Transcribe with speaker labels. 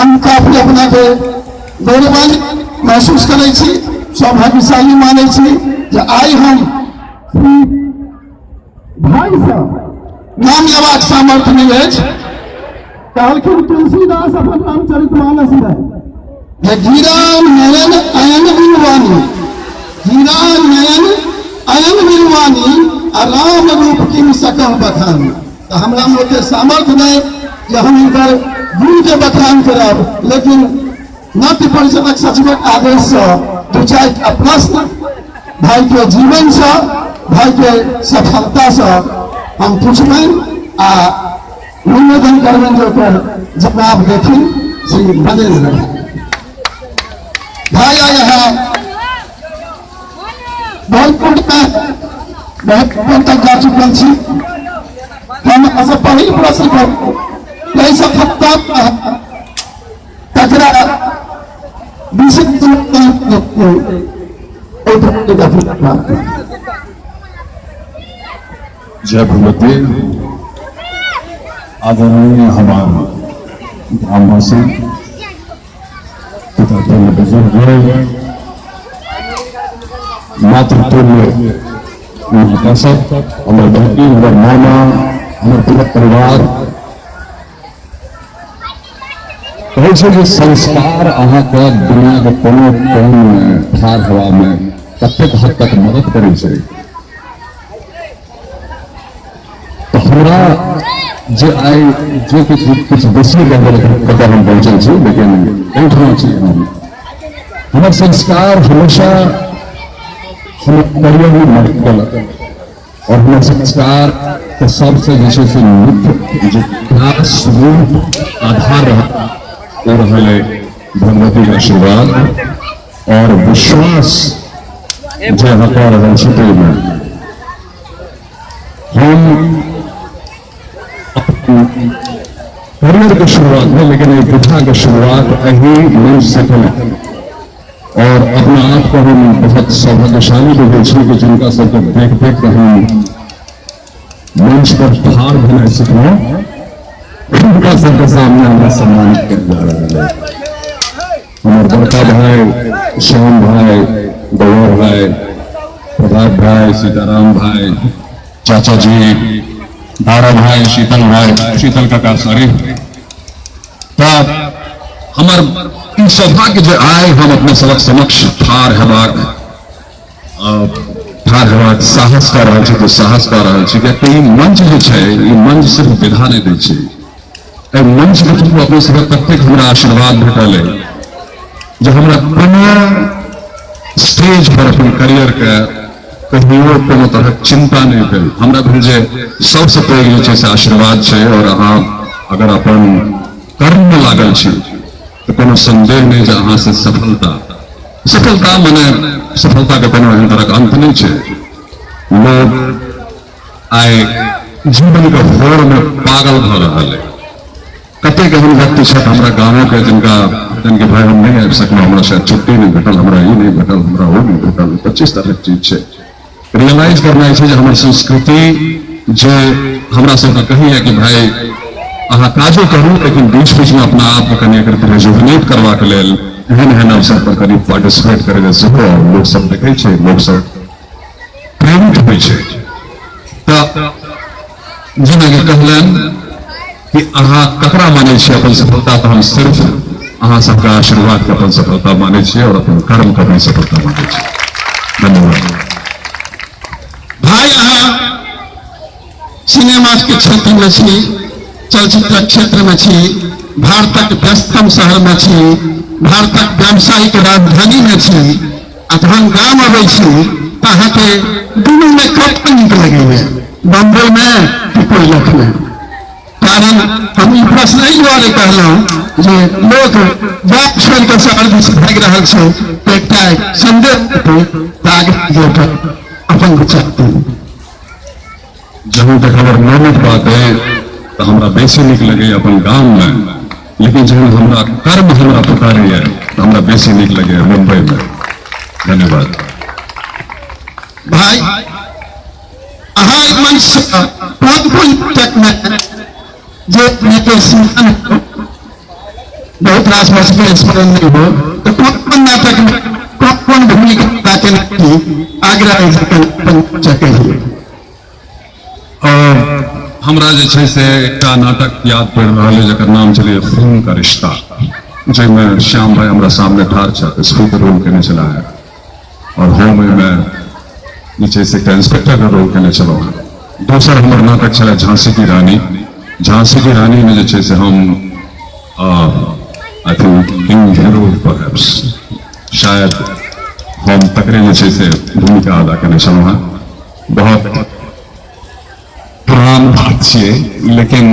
Speaker 1: हम काफी अपना के गौरवान्वित महसूस करे छी, सौभाग्यशाली माने छी जे आइ हम भाई साहब नाम लेबाक सामर्थ्य नहीं अछि। कहलखिन तुलसीदास अपन रामचरितमानस में जे हीरा नयन अयन बिलवानी, हीरा नयन अयन बिलवानी आ राम रूप किम सकम बखानी। तो हमरा में ओते सामर्थ्य नहीं कि हम इनकर गुरु के बखान करब, लेकिन नाट्य परिषदक सचिवक आदेश से दू चारि प्रश्न भाई के जीवन से, भाई के सफलता से हम पूछबनि आ निवेदन करबनि जे ओकर जवाब देथिन श्री मदेन्द्र भाई। यहाँ बहुत तक जा चुकल छी। हम पहिल प्रश्न पर सफलता तकरा
Speaker 2: जय भगवती। आदरणीय हमारे ग्रामवासी तथा बुजुर्ग मातृतुल्य हमारे बेटी, हमारे मामा, हमारे पूरा परिवार कहे संस्कार अहाँ के दुनिया के कोनो कोन में ठार हवा में कतेक हद तक मदद करे छै। तो हमरा जे आइ जो कुछ बेसी लेवल कतऽ हम पहुँचल छी, लेकिन एहिठाम छी हमर संस्कार हमेशा करियर में मदद कलक और हमारे संस्कार के सबसे जैसे से मुख्य जो खास आधार रहा वो रहे भगवती का आशीर्वाद और विश्वास जो हका रहा छे में हम करियर की शुरुआत में, लेकिन एक विधा की शुरुआत यही मंच से करें और अपने आप को हम बहुत सौभाग्यशाली भी देखिए कि जिनका सबको देख देख कर हम मंच पर ठार होने सीखना, उनका सबके सामने हमें सम्मानित कर जा रहा है। हमारे बड़का भाई श्याम भाई, गौरव भाई, प्रभात भाई, सीताराम भाई, चाचा जी, दारा भाई, शीतल भाई, शीतल काका सॉरी। तो हमार सौभाग्य जो आए हम अपने सबक समक्ष ठार हेबाक साहस कर रहा है, तो साहस कर रहा है कि मंच जो है ये मंच सिर्फ विधा नहीं दै छै। मंच के थ्रू अपने सब तक हमरा आशीर्वाद भेटल है जो हमरा कोनो स्टेज पर अपन करियर के कहियो कोनो तरह चिंता नहीं भेल। हमरा भेल जे सबसे पैघ जे छै से आशीर्वाद छै और अहाँ अगर अपन कर्म में लागल छी तो कोनो संदेह नहीं जे अहाँ से सफलता माने सफलता के कोनो एहन तरह अंत नहीं छै। लोग आइ जीवन के होड़ में पागल भ रहा है। कतेक एहन व्यक्ति छथि हमरा गाँव के जिनके भाई हम नहीं आबि सकलहुँ, हमरा शायद छुट्टी नहीं भेटल, हमरा ई नहीं भेटल, हमरा वो नहीं भेटल। 25 तरह के चीज छै। रियलाइज करना है जे हमर संस्कृति जे हमरा सबके कहैया कि भाई अहाँ काजो करू लेकिन बीच बीच में अपना आप के कनी एकर रिजुविनेट करबाक लेल एहन अवसर पर करीब पार्टिसिपेट करे सेहो लोग सब देखे छै, लोग सब प्रेरित होइ छै। तो जेना कि कहलन कि अहाँ ककरा माने छी अपन सफलता, तो हम सिर्फ अहाँ सबके आशीर्वाद के अपन सफलता माने छी और अपन कर्म के अपन सफलता माने छी। धन्यवाद
Speaker 1: भाई। अहाँ सिनेमा के क्षेत्र में छी, चलचित्र क्षेत्र में छी, भारतक व्यस्तम शहर में छी, भारतक व्यावसायिक राजधानी में छी, अखन गाम अबै छी तो अहाँ के दुनू में कत नीक लगे बम्बई में कि कोयलख में। कारण हम ई प्रश्न एहि दुआरे कहलहुँ जे लोग बात छोड़ के शहर दिस भागि रहल छै तो एकटा संदेह अपन विचार
Speaker 2: जहाँ तक हमार नियमित बात है तो हमरा बेसी निक लगे अपन गांव में, लेकिन जहाँ हमरा कर्म हमरा पुकारे है तो हमरा बेसी निक लगे मुंबई में। धन्यवाद
Speaker 1: भाई। अहाँ एक मंच पद तक में जो बहुत रास में स्मरण नहीं हो तो कौन नाटक में कौन भूमिका के आग्रह सके।
Speaker 2: और हमरा जे छै से एकटा नाटक याद पड़ रहा है जकर नाम चलिए खून का रिश्ता, जिसमें श्याम भाई हमारा सामने ठार छा स्पीकर रोल करने चला है और होम में मैं नीचे से इंस्पेक्टर का रोल करने चला है। दूसरा हमारा नाटक चला झांसी की रानी। झांसी की रानी में जो से हम I think king hero perhaps शायद हम तकरे जैसे से भूमिका अदा करने चला है। बहुत पुरान बात है लेकिन